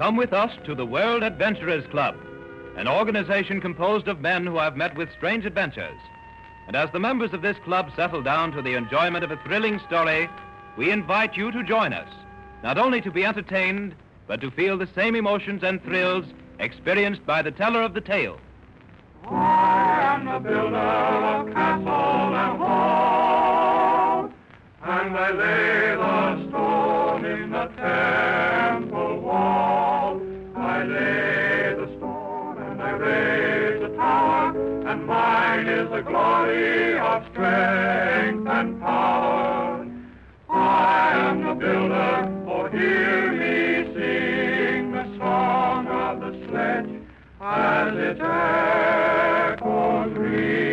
Come with us to the World Adventurers Club, an organization composed of men who have met with strange adventures. And as the members of this club settle down to the enjoyment of a thrilling story, we invite you to join us, not only to be entertained, but to feel the same emotions and thrills experienced by the teller of the tale. I am the builder of castle and hall, and I lay the stone in the temple wall. I lay the stone and I raise the tower, and mine is the glory of strength and power. I am the builder, oh hear me sing the song of the sledge as it echoes green.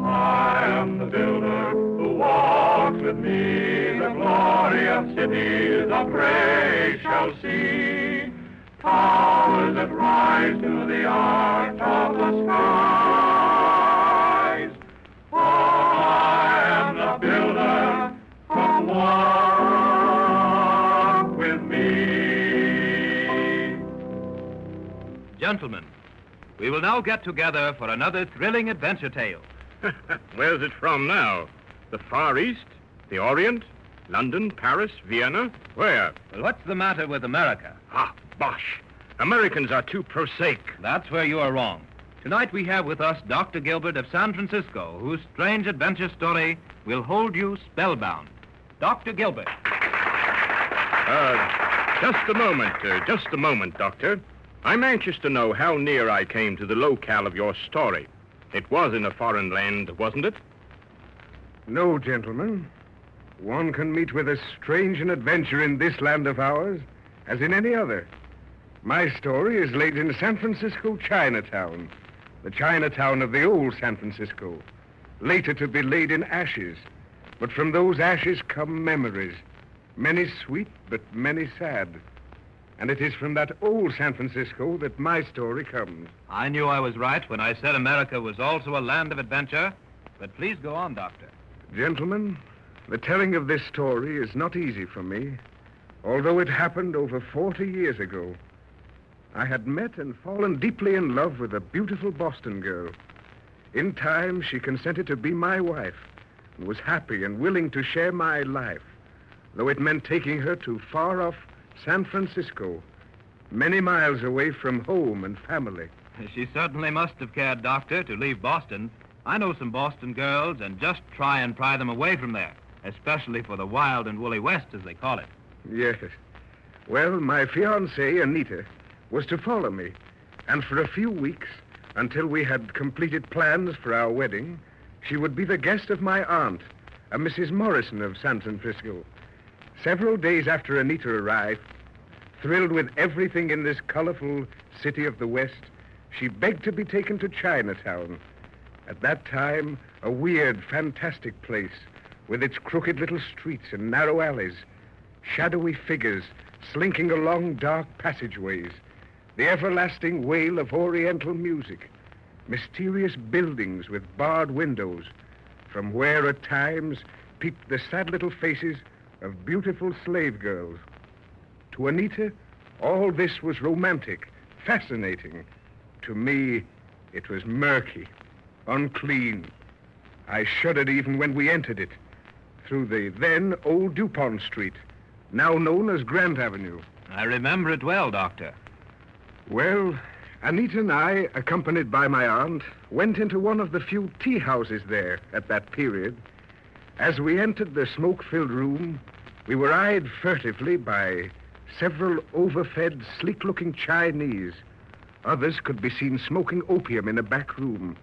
I am the builder who walks with me, the glory of cities the brave shall see, towers that rise to the arch of the skies. Oh, I am the builder, come walk with me. Gentlemen, we will now get together for another thrilling adventure tale. Where's it from now? The Far East? The Orient? London? Paris? Vienna? Where? Well, what's the matter with America? Ah, bosh. Americans are too prosaic. That's where you are wrong. Tonight we have with us Dr. Gilbert of San Francisco, whose strange adventure story will hold you spellbound. Dr. Gilbert. Just a moment, Doctor. I'm anxious to know how near I came to the locale of your story. It was in a foreign land, wasn't it? No, gentlemen. One can meet with as strange an adventure in this land of ours as in any other. My story is laid in San Francisco Chinatown, the Chinatown of the old San Francisco, later to be laid in ashes. But from those ashes come memories, many sweet but many sad. And it is from that old San Francisco that my story comes. I knew I was right when I said America was also a land of adventure, but please go on, Doctor. Gentlemen, the telling of this story is not easy for me, although it happened over 40 years ago. I had met and fallen deeply in love with a beautiful Boston girl. In time, she consented to be my wife and was happy and willing to share my life, though it meant taking her to far-off San Francisco, many miles away from home and family. She certainly must have cared, Doctor, to leave Boston. I know some Boston girls, and just try and pry them away from there, especially for the wild and woolly West, as they call it. Yes. Well, my fiancée, Anita, was to follow me, and for a few weeks, until we had completed plans for our wedding, she would be the guest of my aunt, a Mrs. Morrison of San Francisco. Several days after Anita arrived, thrilled with everything in this colorful city of the West, she begged to be taken to Chinatown. At that time, a weird, fantastic place with its crooked little streets and narrow alleys, shadowy figures slinking along dark passageways, the everlasting wail of Oriental music, mysterious buildings with barred windows, from where at times peeped the sad little faces of beautiful slave girls. To Anita, all this was romantic, fascinating. To me, it was murky, unclean. I shuddered even when we entered it, through the then old DuPont Street, now known as Grant Avenue. I remember it well, Doctor. Well, Anita and I, accompanied by my aunt, went into one of the few tea houses there at that period. As we entered the smoke-filled room, we were eyed furtively by several overfed, sleek-looking Chinese. Others could be seen smoking opium in a back room.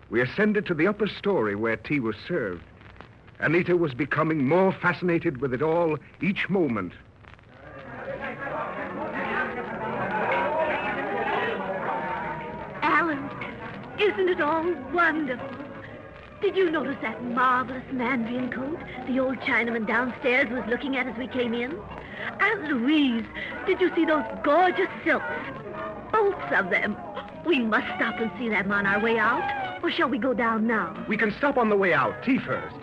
We ascended to the upper story where tea was served. Anita was becoming more fascinated with it all each moment. Alan, isn't it all wonderful? Did you notice that marvelous mandarin coat the old Chinaman downstairs was looking at as we came in? Aunt Louise, did you see those gorgeous silks? Both of them. We must stop and see them on our way out. Or shall we go down now? We can stop on the way out. Tea first.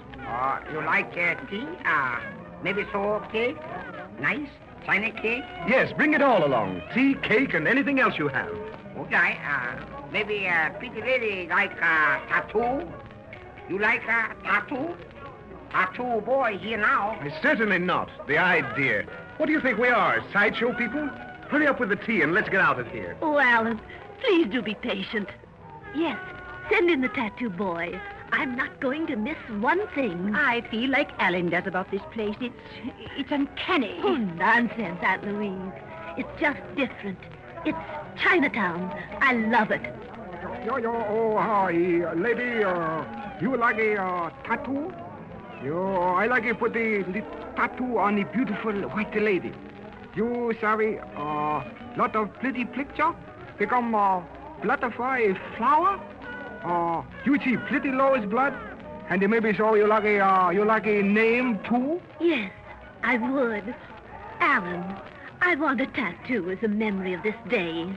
You like tea? Maybe so, okay? Nice China cake? Yes, bring it all along. Tea, cake, and anything else you have. Okay, maybe a pretty lady like Tattoo? You like Tattoo? Tattoo boy here now. Certainly not. The idea. What do you think we are, sideshow people? Hurry up with the tea and let's get out of here. Oh, Alan, please do be patient. Yes, send in the tattoo boy. I'm not going to miss one thing. I feel like Alan does about this place. It's uncanny. Oh, nonsense, Aunt Louise. It's just different. It's Chinatown. I love it. Lady, you like a tattoo? I like to put the tattoo on the beautiful white lady. You sorry, lot of pretty picture become butterfly flower. You see pretty Lois blood, and maybe so you like a name too. Yes, I would. Alan, I want a tattoo as a memory of this day.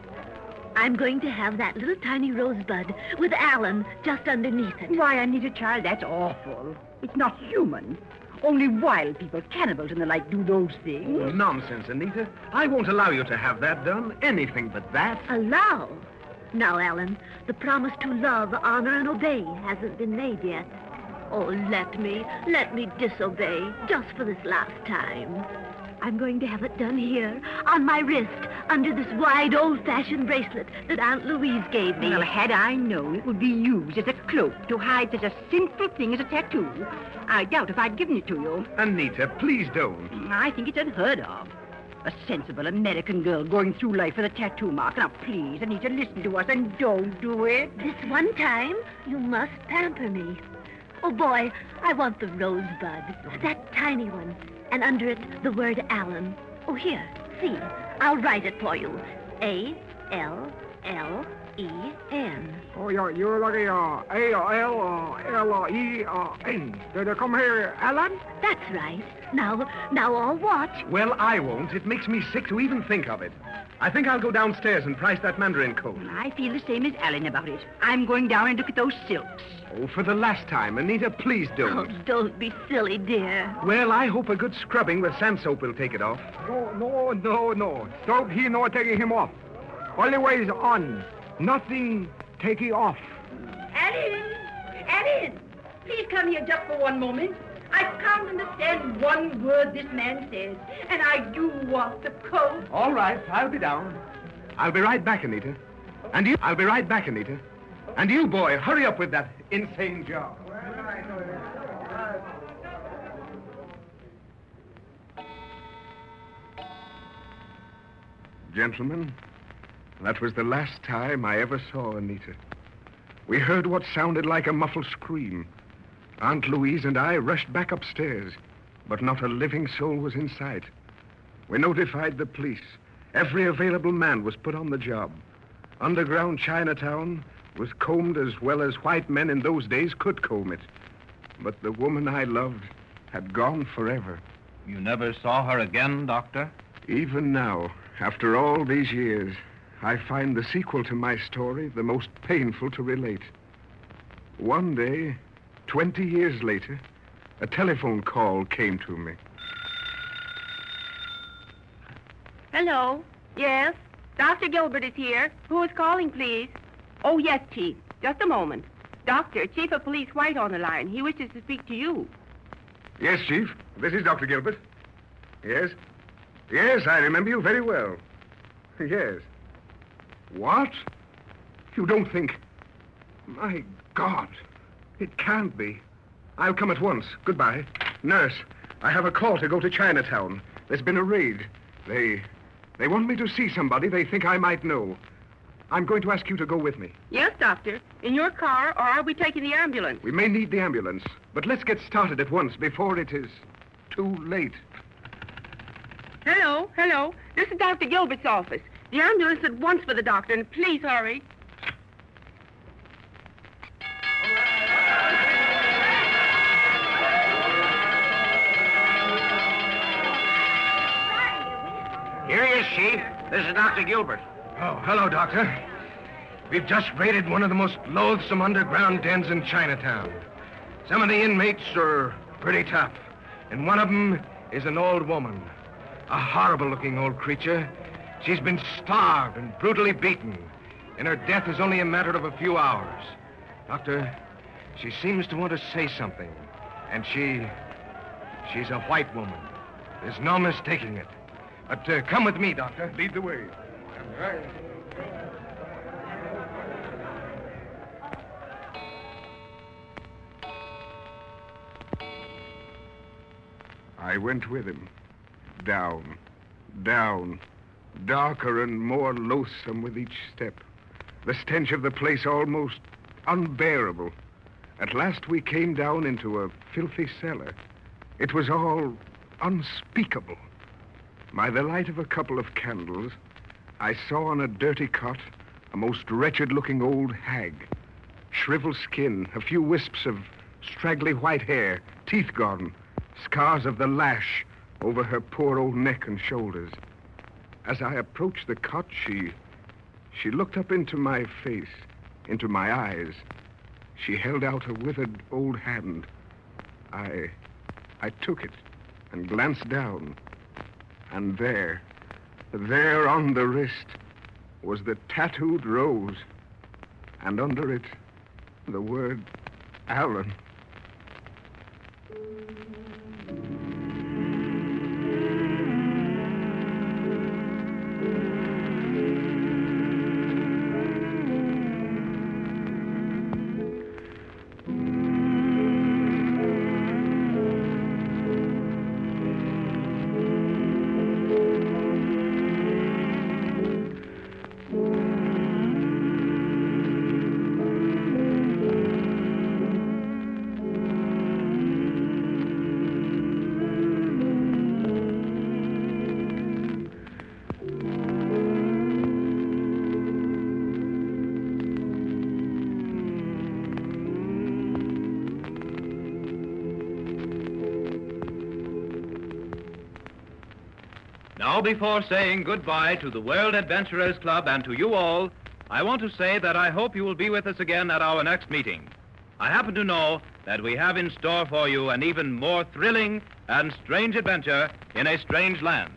I'm going to have that little tiny rosebud with Alan just underneath it. Why, Anita, child, that's awful. It's not human. Only wild people, cannibals and the like, do those things. Oh, nonsense, Anita. I won't allow you to have that done. Anything but that. Allow? Now, Alan, the promise to love, honor, and obey hasn't been made yet. Oh, let me disobey just for this last time. I'm going to have it done here, on my wrist, under this wide, old-fashioned bracelet that Aunt Louise gave me. Well, had I known it would be used as a cloak to hide such a sinful thing as a tattoo, I doubt if I'd given it to you. Anita, please don't. I think it's unheard of. A sensible American girl going through life with a tattoo mark. Now, please, Anita, listen to us and don't do it. This one time, you must pamper me. Oh, boy, I want the rosebud, that tiny one, and under it, the word Alan. Oh, here, see, I'll write it for you. A-L-L-E-N. Oh, you're like A-L-L-E-N. Did I come here, Alan? That's right. Now I'll watch. Well, I won't. It makes me sick to even think of it. I think I'll go downstairs and price that mandarin coat. I feel the same as Alan about it. I'm going down and look at those silks. Oh, for the last time, Anita, please don't. Oh, don't be silly, dear. Well, I hope a good scrubbing with sand soap will take it off. No. Soap, he no taking him off. Always on. Nothing taking off. Alan! Please come here just for one moment. I can't understand one word this man says, and I do want the coat. All right, I'll be down. I'll be right back, Anita. And you, I'll be right back, Anita. And you, boy, hurry up with that insane job. Gentlemen, that was the last time I ever saw Anita. We heard what sounded like a muffled scream. Aunt Louise and I rushed back upstairs, but not a living soul was in sight. We notified the police. Every available man was put on the job. Underground Chinatown was combed as well as white men in those days could comb it. But the woman I loved had gone forever. You never saw her again, Doctor? Even now, after all these years, I find the sequel to my story the most painful to relate. One day, 20 years later, a telephone call came to me. Hello. Yes? Dr. Gilbert is here. Who is calling, please? Oh, yes, Chief. Just a moment. Doctor, Chief of Police White on the line. He wishes to speak to you. Yes, Chief. This is Dr. Gilbert. Yes? Yes, I remember you very well. Yes. What? You don't think... My God. It can't be. I'll come at once. Goodbye. Nurse, I have a call to go to Chinatown. There's been a raid. They want me to see somebody they think I might know. I'm going to ask you to go with me. Yes, Doctor. In your car, or are we taking the ambulance? We may need the ambulance, but let's get started at once before it is too late. Hello. This is Dr. Gilbert's office. The ambulance at once for the doctor, and please hurry. Here he is, Chief. This is Dr. Gilbert. Oh, hello, Doctor. We've just raided one of the most loathsome underground dens in Chinatown. Some of the inmates are pretty tough, and one of them is an old woman. A horrible-looking old creature. She's been starved and brutally beaten, and her death is only a matter of a few hours. Doctor, she seems to want to say something, and she's a white woman. There's no mistaking it. But come with me, Doctor. Lead the way. All right. I went with him. Down, down, darker and more loathsome with each step. The stench of the place almost unbearable. At last we came down into a filthy cellar. It was all unspeakable. By the light of a couple of candles, I saw on a dirty cot a most wretched-looking old hag. Shriveled skin, a few wisps of straggly white hair, teeth gone, scars of the lash over her poor old neck and shoulders. As I approached the cot, she looked up into my face, into my eyes. She held out a withered old hand. I took it and glanced down. And there on the wrist was the tattooed rose. And under it, the word Alan. Now, before saying goodbye to the World Adventurers Club and to you all, I want to say that I hope you will be with us again at our next meeting. I happen to know that we have in store for you an even more thrilling and strange adventure in a strange land.